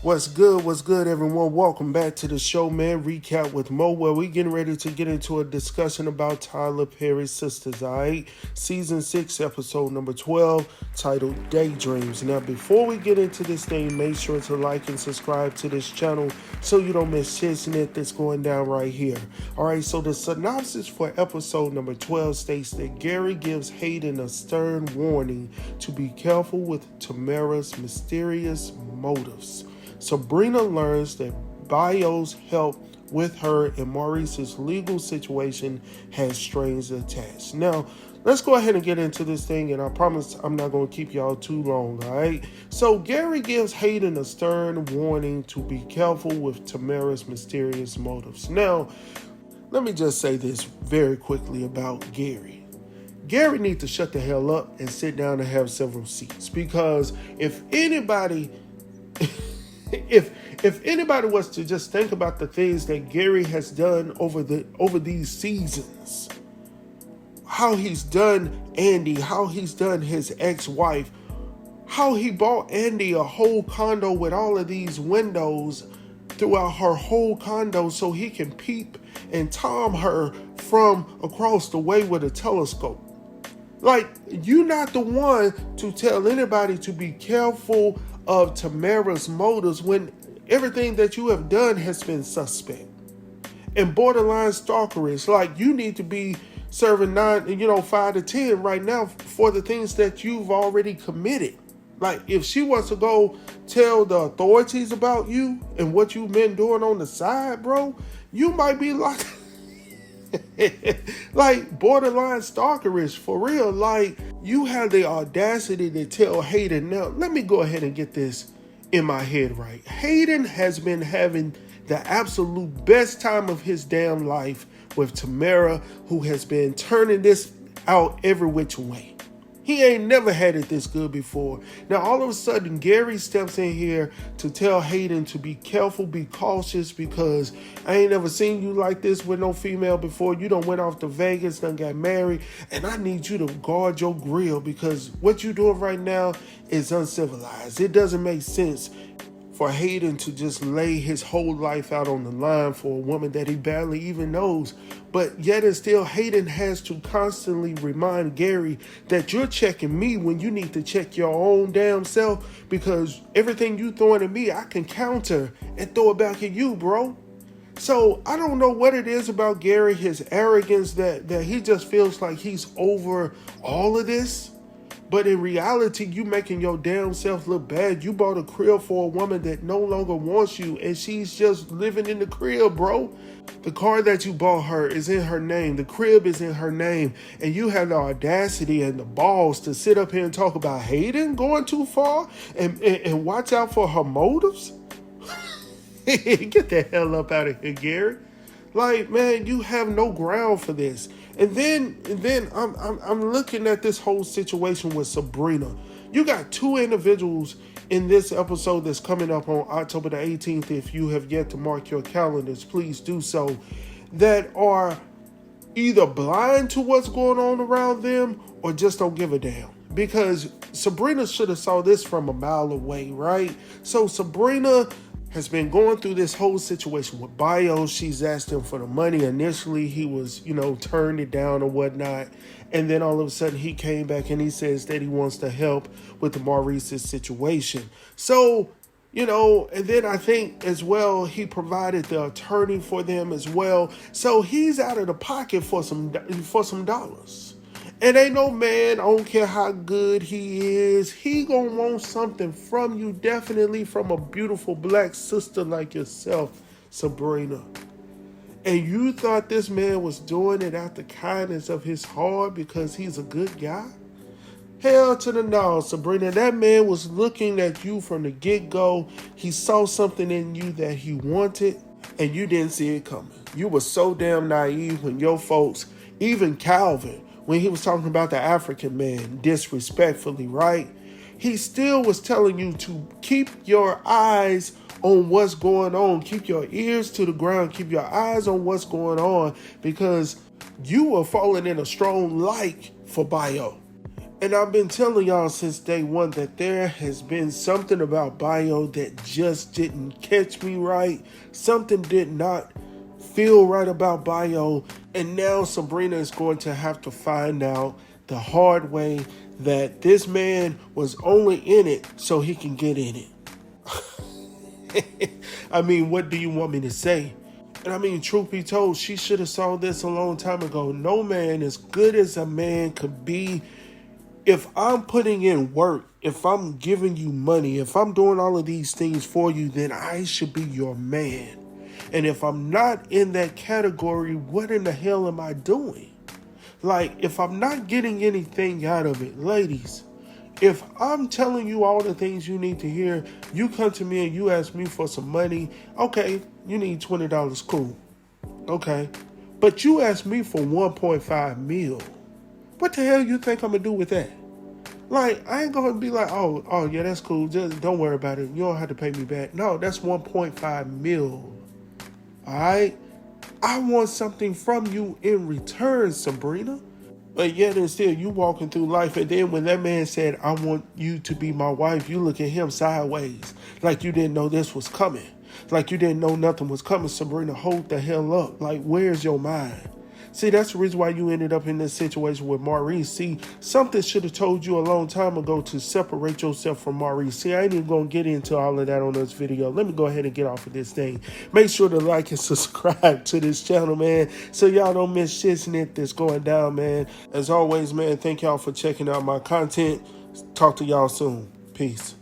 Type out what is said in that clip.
What's good, everyone? Welcome back to the show, man. Recap with Mo, where we getting ready to get into a discussion about Tyler Perry's Sistas, all right? Season 6, episode number 12, titled Daydreams. Now, before we get into this thing, make sure to like and subscribe to this channel so you don't miss shit that's going down right here. All right, so the synopsis for episode number 12 states that Gary gives Hayden a stern warning to be careful with Tamara's mysterious motives. Sabrina learns that Bayo's help with her and Maurice's legal situation has strings attached. Now, let's go ahead and get into this thing, and I promise I'm not going to keep y'all too long, all right? So Gary gives Hayden a stern warning to be careful with Tamara's mysterious motives. Now, let me just say this very quickly about Gary. Gary needs to shut the hell up and sit down and have several seats, because if anybody... If anybody was to just think about the things that Gary has done over these seasons, how he's done Andy, how he's done his ex-wife, how he bought Andy a whole condo with all of these windows throughout her whole condo so he can peep and tom her from across the way with a telescope. Like, you're not the one to tell anybody to be careful of Tamara's motives when everything that you have done has been suspect and borderline stalkerish. Like, you need to be serving 5 to 10 right now for the things that you've already committed. Like, if she wants to go tell the authorities about you and what you've been doing on the side, bro, you might be like like borderline stalkerish for real. Like, you have the audacity to tell Hayden. Now, let me go ahead and get this in my head right. Hayden has been having the absolute best time of his damn life with Tamara, who has been turning this out every which way. He ain't never had it this good before. Now, all of a sudden, Gary steps in here to tell Hayden to be careful, be cautious, because I ain't never seen you like this with no female before. You done went off to Vegas, done got married, and I need you to guard your grill because what you doing right now is uncivilized. It doesn't make sense for Hayden to just lay his whole life out on the line for a woman that he barely even knows. But yet and still, Hayden has to constantly remind Gary that you're checking me when you need to check your own damn self, because everything you throwing at me, I can counter and throw it back at you, bro. So I don't know what it is about Gary, his arrogance, that he just feels like he's over all of this. But in reality, you making your damn self look bad. You bought a crib for a woman that no longer wants you, and she's just living in the crib, bro. The car that you bought her is in her name. The crib is in her name. And you have the audacity and the balls to sit up here and talk about Hayden going too far and watch out for her motives? Get the hell up out of here, Gary. Like, man, you have no ground for this. And then I'm looking at this whole situation with Sabrina. You got two individuals in this episode that's coming up on October the 18th. If you have yet to mark your calendars, please do so. That are either blind to what's going on around them or just don't give a damn. Because Sabrina should have saw this from a mile away, right? So Sabrina has been going through this whole situation with Bayo. She's asked him for the money. Initially, he was, turned it down or whatnot. And then all of a sudden, he came back and he says that he wants to help with the Maurice's situation. So, and then I think as well, he provided the attorney for them as well. So he's out of the pocket for some dollars. And ain't no man, I don't care how good he is, he gonna want something from you, definitely from a beautiful black sister like yourself, Sabrina. And you thought this man was doing it out the kindness of his heart because he's a good guy? Hell to the no, Sabrina. That man was looking at you from the get-go. He saw something in you that he wanted, and you didn't see it coming. You were so damn naive when your folks, even Calvin, when he was talking about the African man disrespectfully, right? He still was telling you to keep your eyes on what's going on. Keep your ears to the ground. Keep your eyes on what's going on, because you were falling in a strong light for Bayo. And I've been telling y'all since day one that there has been something about Bayo that just didn't catch me right. Something did not feel right about Bayo. And now Sabrina is going to have to find out the hard way that this man was only in it so he can get in it. I mean, what do you want me to say? And I mean, truth be told, she should have saw this a long time ago. No man as good as a man could be. If I'm putting in work, if I'm giving you money, if I'm doing all of these things for you, then I should be your man. And if I'm not in that category, what in the hell am I doing? Like, if I'm not getting anything out of it, ladies, if I'm telling you all the things you need to hear, you come to me and you ask me for some money, okay, you need $20, cool, okay. But you ask me for 1.5 mil. What the hell you think I'm going to do with that? Like, I ain't going to be like, oh, yeah, that's cool. Just don't worry about it. You don't have to pay me back. No, that's 1.5 mil. All right? I want something from you in return, Sabrina. But yet and still, you walking through life, and then when that man said, I want you to be my wife, you look at him sideways. Like you didn't know this was coming. Like you didn't know nothing was coming. Sabrina, hold the hell up. Like, where's your mind? See, that's the reason why you ended up in this situation with Maurice. See, something should have told you a long time ago to separate yourself from Maurice. See, I ain't even going to get into all of that on this video. Let me go ahead and get off of this thing. Make sure to like and subscribe to this channel, man, so y'all don't miss shit that's going down, man. As always, man, thank y'all for checking out my content. Talk to y'all soon. Peace.